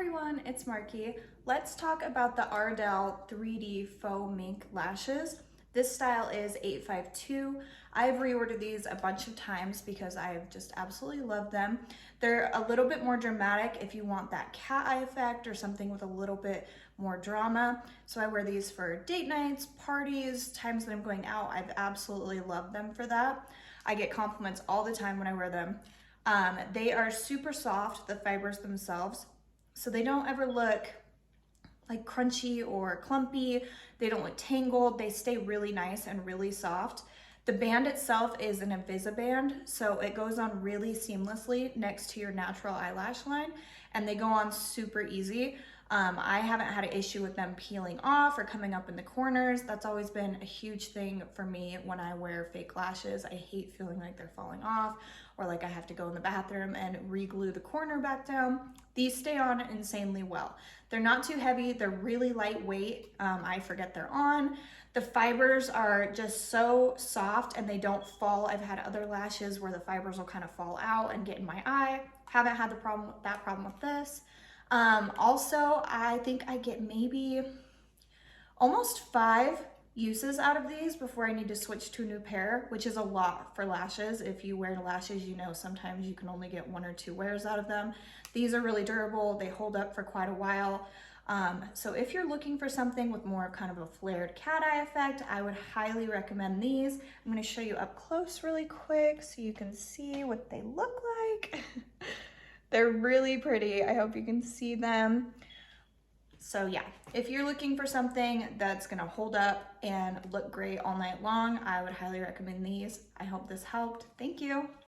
everyone, it's Marky. Let's talk about the Ardell 3D Faux Mink Lashes. This style is 852. I've reordered these a bunch of times because I've just absolutely loved them. They're a little bit more dramatic if you want that cat eye effect or something with a little bit more drama. So I wear these for date nights, parties, times that I'm going out. I've absolutely loved them for that. I get compliments all the time when I wear them. They are super soft, the fibers themselves, so they don't ever look like crunchy or clumpy. They don't look tangled. They stay really nice and really soft. The band itself is an Invisiband, so it goes on really seamlessly next to your natural eyelash line, and they go on super easy. I haven't had an issue with them peeling off or coming up in the corners. That's always been a huge thing for me when I wear fake lashes. I hate feeling like they're falling off or like I have to go in the bathroom and re-glue the corner back down. These stay on insanely well. They're not too heavy, they're really lightweight. I forget they're on. The fibers are just so soft and they don't fall. I've had other lashes where the fibers will kind of fall out and get in my eye. Haven't had that problem with this. Also, I think I get maybe almost 5 uses out of these before I need to switch to a new pair, which is a lot for lashes. If you wear lashes, you know sometimes you can only get 1 or 2 wears out of them. These are really durable. They hold up for quite a while. So if you're looking for something with more kind of a flared cat eye effect, I would highly recommend these. I'm going to show you up close really quick so you can see what they look like. They're really pretty. I hope you can see them. So yeah, if you're looking for something that's gonna hold up and look great all night long, I would highly recommend these. I hope this helped. Thank you.